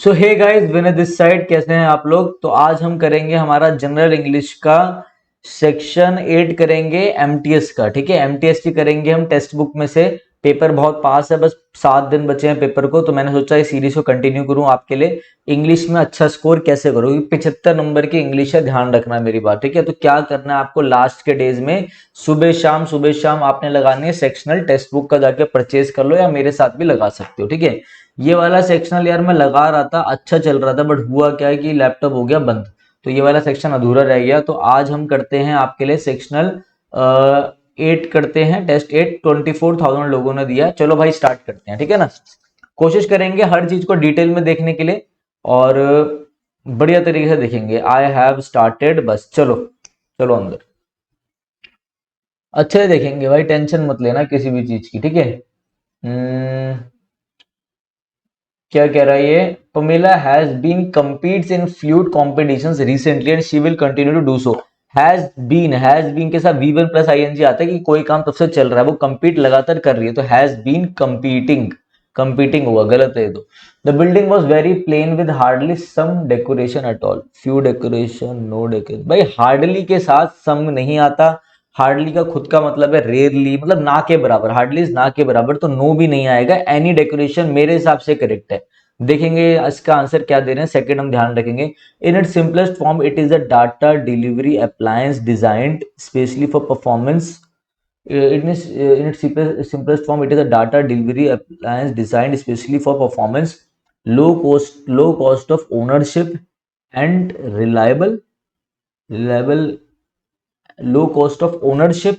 So hey guys, Vinay this side. कैसे हैं आप लोग? तो आज हम करेंगे हमारा जनरल इंग्लिश का सेक्शन 8 करेंगे एमटीएस का। ठीक है, एमटीएस की करेंगे हम टेक्स्ट बुक में से। पेपर बहुत पास है, बस 7 दिन बचे हैं पेपर को, तो मैंने सोचा इस सीरीज को कंटिन्यू करूं आपके लिए। इंग्लिश में अच्छा स्कोर कैसे करूं, 75 नंबर की इंग्लिश है, ध्यान रखना मेरी बात। ठीक है, तो क्या करना है आपको लास्ट के डेज में, सुबह शाम आपने लगानी है सेक्शनल टेक्स्ट बुक का, जाके परचेज कर लो या मेरे साथ भी लगा सकते हो। ठीक है, ये वाला सेक्शनल यार मैं लगा रहा था, अच्छा चल रहा था, बट हुआ क्या है कि लैपटॉप हो गया बंद, तो ये वाला सेक्शन अधूरा रह गया। तो आज हम करते हैं आपके लिए सेक्शनल 8 करते हैं, टेस्ट 8। 24,000 लोगों ने दिया। चलो भाई स्टार्ट करते हैं, ठीक है ना। कोशिश करेंगे हर चीज को डिटेल में देखने के लिए और बढ़िया तरीके से देखेंगे। आई हैव स्टार्टेड, बस चलो चलो अंदर। अच्छे से देखेंगे भाई, टेंशन मत लेना किसी भी चीज की, ठीक है। क्या कह रहा है ये? Pamela has been competes in fluid competitions recently and she will continue to do so. Has been के साथ V1 प्लस ING आता है कि कोई काम तब से चल रहा है, वो कंपीट लगातार कर रही है, तो हैज बीन कंपीटिंग, कंपीटिंग हुआ, गलत है ये तो। The building was very plain with hardly some decoration at all. Few decoration, no decoration. भाई हार्डली के साथ सम नहीं आता। हार्डली का खुद का मतलब है रेयरली, मतलब ना के बराबर। हार्डली इज ना के बराबर, तो नो भी नहीं आएगा। एनी डेकोरेशन मेरे हिसाब से करेक्ट है। देखेंगे इसका आंसर क्या दे रहे हैं, सेकंड हम ध्यान रखेंगे। In its simplest form it is a data delivery appliance designed specially for performance. in its simplest form, it is a data delivery appliance designed especially for performance, low cost of ownership, and reliable low cost of ownership.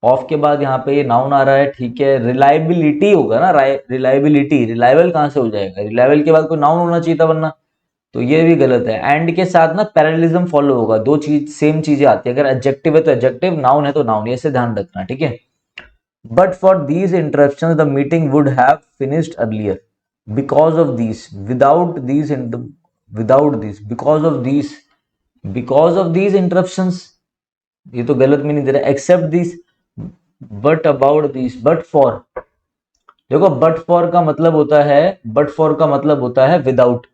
Of के बाद यहाँ पे ये noun आ रहा है, ठीक है। Reliability होगा ना, रिलायबिलिटी। रिलायबल कहाँ से हो जाएगा? रिलायबल के बाद कोई नाउन होना चाहिए था वरना, तो ये भी गलत है। एंड के साथ ना पैरेललिज्म फॉलो होगा, दो चीज सेम चीजें आती है। अगर एडजेक्टिव है तो एडजेक्टिव, नाउन है तो नाउन, ये से ध्यान रखना, ठीक है। But for these interruptions the meeting would have finished earlier because of these, without this, because of these interruptions. ये तो गलत में नहीं दे रहा। Except this, but about this, but for. देखो बट फॉर का मतलब होता है, बट फॉर का मतलब होता है विदाउट।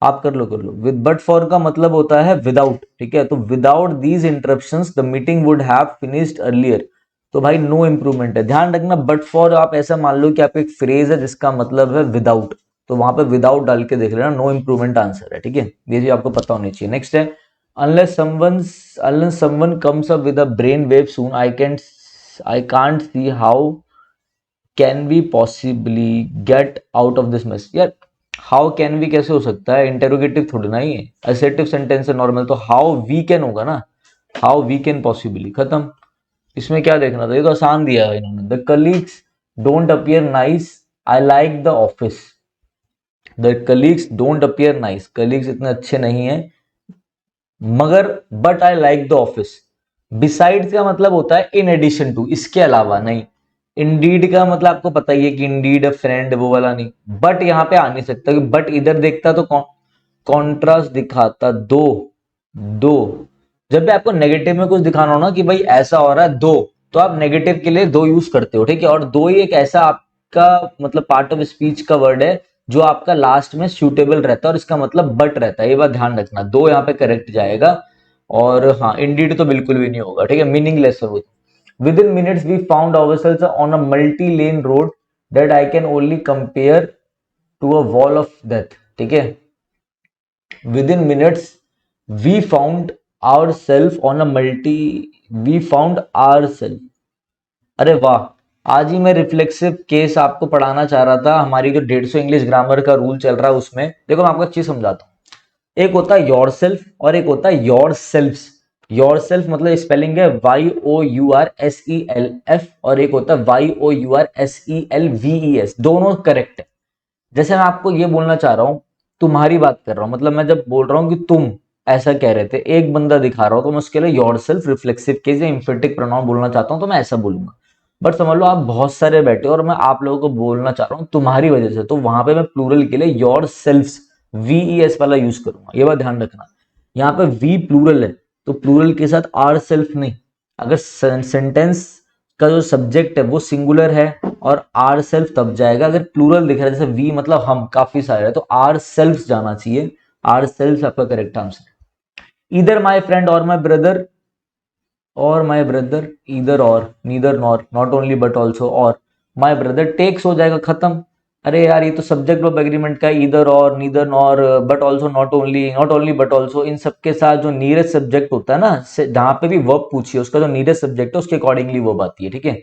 आप कर लो विद, बट फॉर का मतलब होता है विदाउट, ठीक है। तो without these interruptions the meeting would have finished earlier, तो भाई नो इंप्रूवमेंट है। ध्यान रखना, बट फॉर आप ऐसा मान लो कि आप एक फ्रेज है जिसका मतलब है विदाउट, तो वहां पे विदाउट डाल के देख लेना, नो इंप्रूवमेंट आंसर है, ठीक है। ये भी आपको पता होनी चाहिए। नेक्स्ट है, unless someone comes up with a brain wave soon, I can't see how can we possibly get out of this mess। यार हाउ कैन वी कैसे हो सकता है? इंटेरोगेटिव थोड़ी ना ही है, असर्टिव सेंटेंस है नॉर्मल, तो हाउ वी कैन होगा ना। हाउ वी कैन पॉसिबली, खत्म। इसमें क्या देखना था, ये तो आसान दिया है इन्होंने। The colleagues don't appear nice, I like the office. The colleagues don't appear nice, colleagues इतने अच्छे नहीं है, मगर but I like the office. Besides का मतलब होता है इन एडिशन टू, इसके अलावा नहीं। इंडीड का मतलब आपको पता ही है कि इंडीड अ फ्रेंड, वो वाला नहीं। बट यहां पे आ नहीं सकता, बट इधर देखता तो कॉन्ट्रास्ट दिखाता। दो, दो। जब भी आपको नेगेटिव में कुछ दिखाना हो ना कि भाई ऐसा हो रहा है दो, तो आप नेगेटिव के लिए दो यूज करते हो, ठीक है। और दो ही एक ऐसा आपका मतलब पार्ट ऑफ स्पीच का वर्ड है जो आपका लास्ट में सूटेबल रहता है, और इसका मतलब बट रहता है, ये बात ध्यान रखना। दो यहाँ पे करेक्ट जाएगा। और हाँ, इंडीड तो बिल्कुल भी नहीं होगा, ठीक है, मीनिंगलेस है वो। Within minutes we found ourselves on a multi lane road that I can only compare to a wall of death, ठीक है। Within minutes we found our self on a multi, we found our self. अरे वाह, आज ही मैं reflexive case आपको पढ़ाना चाह रहा था। हमारी जो 150 इंग्लिश ग्रामर का रूल चल रहा है उसमें देखो, मैं आपको एक चीज समझाता हूँ। एक होता है योर सेल्फ और एक होता है योर सेल्फ्स। योर सेल्फ मतलब स्पेलिंग है YOURSELF, और एक होता है YOURSELVES, दोनों करेक्ट है। जैसे मैं आपको ये बोलना चाह रहा हूं, तुम्हारी बात कर रहा हूं, मतलब मैं जब बोल रहा हूं कि तुम ऐसा कह रहे थे, एक बंदा दिखा रहा हो, तो मैं उसके लिए योर सेल्फ रिफ्लेक्सिव केस या इंफिनिटिव प्रोनाउन बोलना चाहता हूं, तो मैं ऐसा बोलूंगा। बट समझ लो आप बहुत सारे बैठे हो और मैं आप लोगों को बोलना चाह रहा हूं तुम्हारी वजह से, तो वहां पे मैं प्लूरल के लिए योर सेल्फ्स VES वाला यूज करूंगा, ये बात ध्यान रखना। यहाँ पे वी प्लूरल है, तो प्लूरल के साथ आर सेल्फ नहीं। अगर सेंटेंस का जो सब्जेक्ट है वो सिंगुलर है और आर सेल्फ तब जाएगा अगर प्लूरल दिख रहा है, जैसे वी मतलब हम, काफी सारे है, तो आर सेल्फ जाना चाहिए। आर सेल्फ आपका करेक्ट आंसर। इधर माय फ्रेंड और माय ब्रदर, और माय ब्रदर, इधर और, neither nor, not only but also, और माय ब्रदर टेक्स हो जाएगा, खत्म। अरे यार ये तो सब्जेक्ट ऑफ एग्रीमेंट का, इधर और, neither nor, but also, not only, not only but also, इन सबके साथ जो नीरेस्ट सब्जेक्ट होता है ना, जहां पे भी वर्ब पूछिए उसका जो नीरेस्ट सब्जेक्ट है उसके अकॉर्डिंगली वर्ब आती है, ठीक है।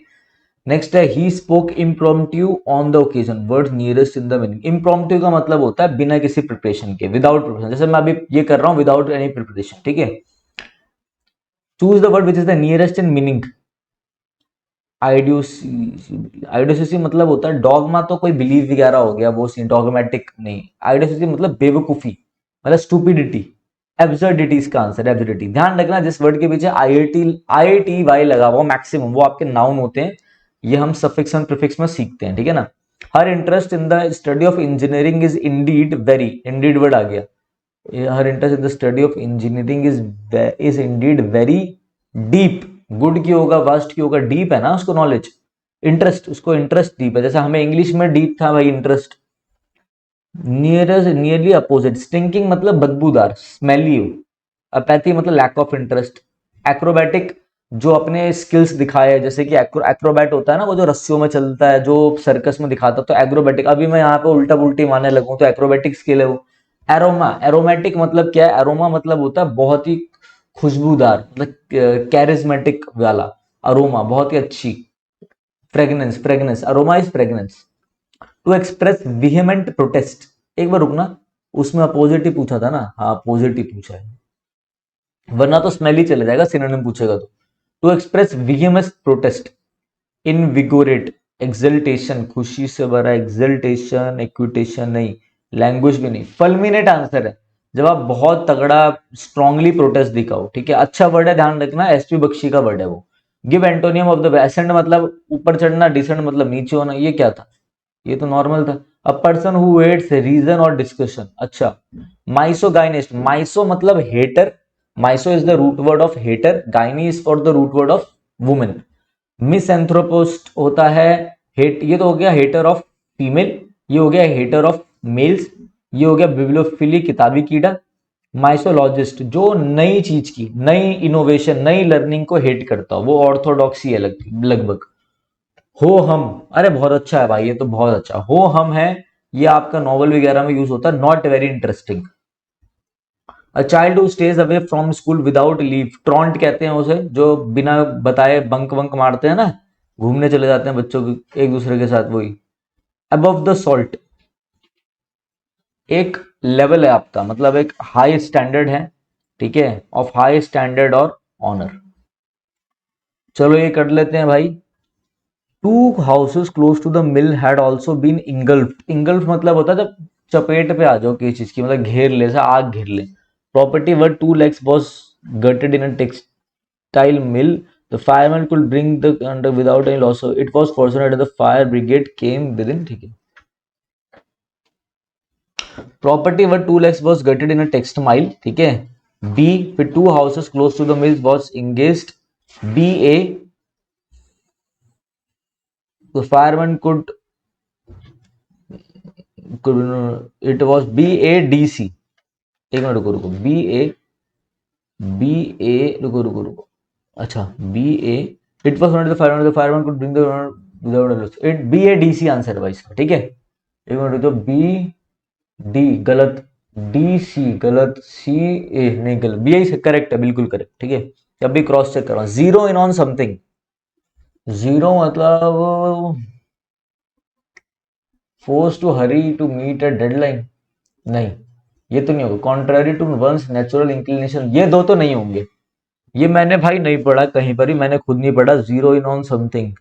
नेक्स्ट है he spoke impromptu on the occasion, word nearest in the meaning. Impromptu का मतलब होता है बिना किसी प्रिपरेशन के, विदाउट प्रिपरेशन, जैसे मैं अभी ये कर रहा हूं विदाउट एनी प्रिपरेशन, ठीक है। Choose the word which is the nearest in meaning. आइडियोसिटी मतलब होता है डॉगमा, तो कोई बिलीव वगैरह हो गया वो सीन, डॉगमेटिक नहीं। आइडियोसिटी मतलब बेवकूफी, मतलब स्टूपिडिटी, एब्सर्डिटी इसका आंसर है, एब्सर्डिटी। ध्यान रखना जिस वर्ड के पीछे आई आई टी वाई लगा हुआ मैक्सिमम वो आपके नाउन होते हैं, ये हम सफिक्स एंड प्रीफिक्स में सीखते हैं, ठीक है ना। Her interest in the study of engineering is indeed very, indeed word आ गया। Her interest in the study of engineering is indeed very deep. Good की होगा, वास्ट की होगा, डीप है ना उसको नॉलेज, इंटरेस्ट, उसको इंटरेस्ट डीप है, जैसे हमें इंग्लिश में डीप था भाई interest. Nearest, nearly opposite, stinking मतलब बदबूदार, स्मेली। अपैथी मतलब लैक ऑफ इंटरेस्ट। एक्रोबैटिक जो अपने स्किल्स दिखाए, जैसे कि एक्रोबैट होता है ना वो जो रस्सियों में चलता है, जो सर्कस में दिखाता है, तो एग्रोबैटिक। अभी मैं यहाँ पे उल्टा पुल्टी मारने लगूं तो एक्रोबैटिक स्किल है वो। एरोमा, एरोमेटिक मतलब क्या है, एरोमा मतलब होता है बहुत ही खुशबूदार, मतलब कैरिज्मेटिक वाला। अरोमा बहुत ही अच्छी, fragrance, fragrance, aroma is fragrance. To express vehement protest, एक बार रुकना, उसमें अपोजिट ही पूछा था ना, हाँ अपोजिट ही पूछा है, वरना तो स्मेल ही चले जाएगा सिनोनिम पूछेगा तो। To express vehemence protest, invigorate, exultation, खुशी से भरा, एक्सल्टेशन, एक्विटेशन नहीं, लैंग्वेज भी नहीं, फलमिनेट आंसर है, जब आप बहुत तगड़ा स्ट्रांगली प्रोटेस्ट दिखाओ, ठीक है। अच्छा वर्ड है, ध्यान रखना, एसपी बख्शी का वर्ड है वो। Give antonym of the ascend मतलब ऊपर चढ़ना, डिसेंड मतलब नीचे होना, ये क्या था, ये तो नॉर्मल था। A person who weighs reason और डिस्कशन, अच्छा। माइसोगाइनिस्ट, माइसो मतलब hater, miso is the root word of hater, gyne is for the root word of women. Misanthropist होता है हेट, ये तो हो गया हेटर ऑफ फीमेल, ये हो गया हेटर ऑफ मेल्स, ये हो गया बिब्लियोफिली किताबी कीड़ा। माइसोलॉजिस्ट जो नई चीज की, नई इनोवेशन, नई लर्निंग को हेट करता हो, वो ऑर्थोडॉक्सी है लगभग। हो हम, अरे बहुत अच्छा है भाई, ये तो बहुत अच्छा, हो हम है, ये आपका नॉवल वगैरह में यूज होता है, not very interesting. A child who stays away from school without leave, truant कहते हैं उसे, जो बिना बताए बंक वंक मारते हैं ना, घूमने चले जाते हैं बच्चों की एक दूसरे के साथ, वही। अबव द सॉल्ट, एक लेवल है आपका, मतलब एक हाई स्टैंडर्ड है, ठीक है, ऑफ हाई स्टैंडर्ड और ऑनर। चलो ये कर लेते हैं भाई। Two houses close to the mill had also been engulfed, engulf मतलब होता है जब चपेट पे आ जाओ किसी चीज की, मतलब घेर ले, ऐसा आग घेर ले। Property worth 2 lakhs was gutted in a textile mill. The fireman could bring the under without any loss. So it was fortunate that the fire brigade came within, ठीक है। Property worth 2 lakhs was gutted in a textile, ठीक है। B, फिर two houses close to the mills was engaged, B A, the fireman it was B A D C, एक minute रुको रुको, B ए, B ए, रुको रुको रुको, अच्छा B A, it was not the fireman could bring the without it, B A D C answer है भाई इसका, ठीक है। एक मिनट रुको, बी डी गलत, डी सी गलत, सी ए नहीं गलत, बी आई करेक्ट है, बिल्कुल करेक्ट, ठीक है। अभी क्रॉस चेक करो, zero in on something, zero मतलब forced to hurry to meet a deadline, नहीं ये तो नहीं होगा। Contrary to one's natural inclination, ये दो तो नहीं होंगे, ये मैंने भाई नहीं पढ़ा कहीं पर ही, मैंने खुद नहीं पढ़ा। Zero in on something,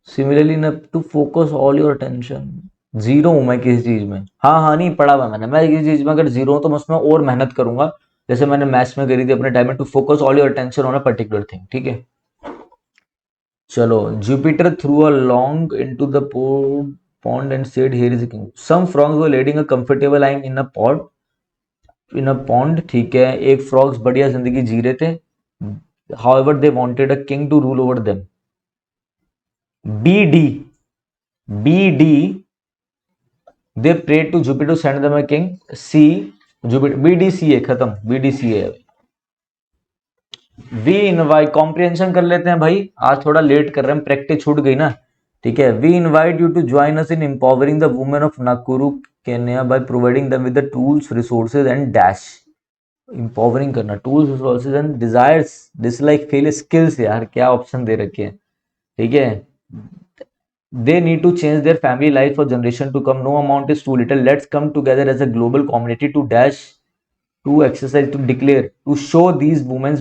similarly न to focus all your attention, zero हूं मैं किसी चीज में, हाँ हाँ नहीं पढ़ा हुआ मैंने, मैं किसी चीज में अगर जीरो हूं तो मैं उसमें और मेहनत करूंगा, जैसे मैंने मैथ्स में करी थी अपने टाइम में, to focus all your attention on a particular thing, ठीक है। चलो, Jupiter threw a log into the pond and said here is a king, some frogs were leading a comfortable life in a pod, in a pond, ठीक है। एक frogs बढ़िया जिंदगी जी रहे थे, however they wanted a king to rule over them, B D, B D, they pray to Jupiter send them a king. C, Jupiter, B D C है, खत्म, बी डी सी है। वी इनवाइट, कॉम्प्रिहेंशन कर लेते हैं भाई, आज थोड़ा late कर रहे हैं, प्रैक्टिस छूट गई ना, ठीक है। We invite you to join us in empowering the women of Nakuru Kenya by providing them with the tools resources and dash. Empowering करना, tools resources and desires, dislike fail skills, यार क्या option दे रखे हैं, ठीक है। They need to change their family life for generation to come. No amount is too little. Let's come together as a global community to dash, to exercise, to declare, to show these women,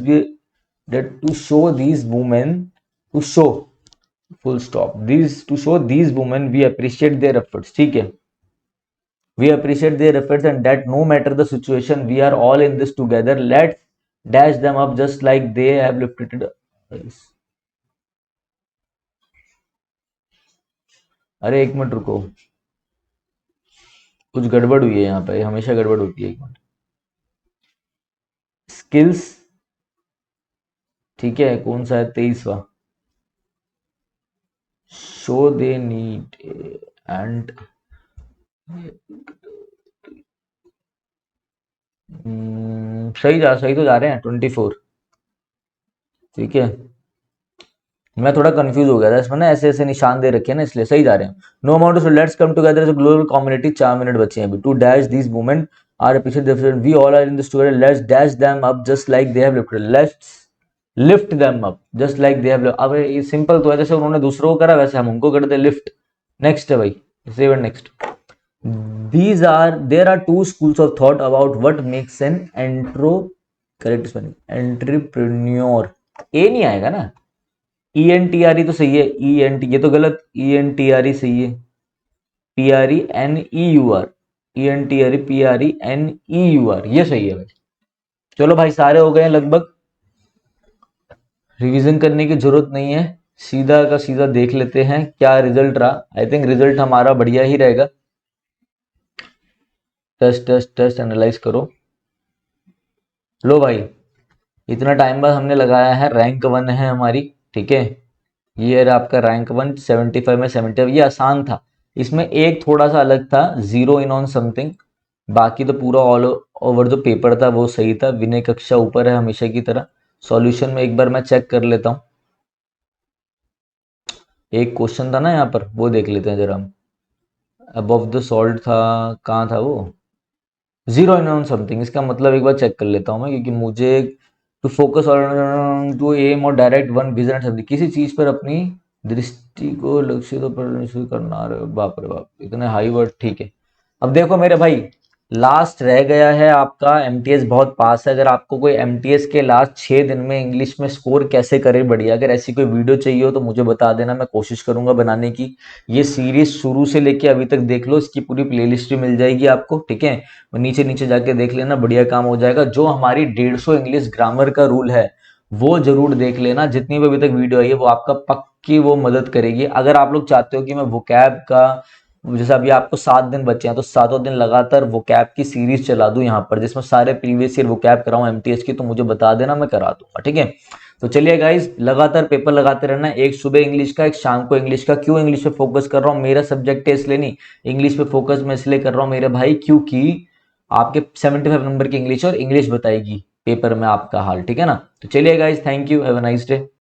to show these women, to show, full stop, these, to show these women we appreciate their efforts, ठीक है। We appreciate their efforts and that no matter the situation, we are all in this together. Let's dash them up just like they have lifted us. अरे एक minute रुको, कुछ गड़बड़ हुई है यहाँ पे, हमेशा गड़बड़ होती है, एक मिनट। स्किल्स, ठीक है, कौन सा है, 23वां। शो दे नीड एंड, सही तो जा रहे हैं, 24, ठीक है। मैं थोड़ा कंफ्यूज हो गया था इसमें ना, ऐसे ऐसे निशान दे रखे हैं ना, इसलिए सही जा रहे हैं। No amount of, let's come together as a global community, 4 मिनट बचे हैं अभी। To dash this women are appreciated, we all are in this together, let's dash them up just like they have lifted, let's lift them up just like they have. अब ये simple तो है, जैसे उन्होंने दूसरों को करा वैसे हम उनको करते लिफ्ट। नेक्स्ट है भाई, save and next. These are, there are two schools of thought about what makes an correct spelling, entrepreneur। A नहीं आएगा ना, E N T R E तो सही है, ई एन टी, ये तो गलत, E N T R E सही है, P R E N E U R, E N T R E P R E N E U R, ये सही है भाई। चलो भाई, सारे हो गए लगभग, रिवीजन करने की जरूरत नहीं है, सीधा का सीधा देख लेते हैं क्या रिजल्ट रहा। आई थिंक रिजल्ट हमारा बढ़िया ही रहेगा। टेस्ट टेस्ट टेस्ट एनालाइज करो। लो भाई, इतना टाइम बाद हमने लगाया है, रैंक 1 है हमारी, ठीक है। ये रहा आपका रैंक 1, 75 में 70, ये आसान था। इसमें एक थोड़ा सा अलग था, 0 इन ऑन समथिंग, बाकी तो पूरा ऑल ओवर जो पेपर था वो सही था। विनय कक्षा ऊपर है हमेशा की तरह। सॉल्यूशन में एक बार मैं चेक कर लेता हूँ, एक क्वेश्चन था ना यहाँ पर, वो देख लेते हैं जरा हम। अबव द सॉल्ट था, कहाँ था वो, 0 इन ऑन समथिंग, इसका मतलब एक बार चेक कर लेता हूँ मैं, क्योंकि मुझे to focus on to aim और direct one vision and something, किसी चीज पर अपनी दृष्टि को लक्षित पर करना। बाप रे बाप, इतने हाई वर्ड, ठीक है। अब देखो मेरे भाई, लास्ट रह गया है आपका एमटीएस, बहुत पास है। अगर आपको कोई एमटीएस के लास्ट 6 दिन में इंग्लिश में स्कोर कैसे करे बढ़िया, अगर ऐसी कोई वीडियो चाहिए हो तो मुझे बता देना, मैं कोशिश करूंगा बनाने की। ये सीरीज शुरू से लेके अभी तक देख लो, इसकी पूरी प्लेलिस्ट भी मिल जाएगी आपको, ठीक है। नीचे नीचे जाके देख लेना, बढ़िया काम हो जाएगा। जो हमारी 150 इंग्लिश ग्रामर का रूल है वो जरूर देख लेना, जितनी भी अभी तक वीडियो आई है वो आपका पक्की वो मदद करेगी। अगर आप लोग चाहते हो कि मैं वोकैब का, जैसे अभी आपको 7 दिन बचे हैं तो 7 दिन लगातार वोकैब की सीरीज चला दूं यहाँ पर, जिसमें सारे प्रीवियस ईयर वोकैब कराऊं एमटीएस की, तो मुझे बता देना, मैं करा दूंगा, ठीक है। तो चलिए गाइज, लगातार पेपर लगाते रहना, एक सुबह इंग्लिश का, एक शाम को इंग्लिश का। क्यों इंग्लिश पे फोकस कर रहा हूँ, मेरा सब्जेक्ट है इसलिए नहीं, इंग्लिश पे फोकस मैं इसलिए कर रहा हूँ मेरे भाई, क्योंकि आपके 75 नंबर की इंग्लिश और इंग्लिश बताएगी पेपर में आपका हाल, ठीक है ना। तो चलिए guys, thank you, have a nice day.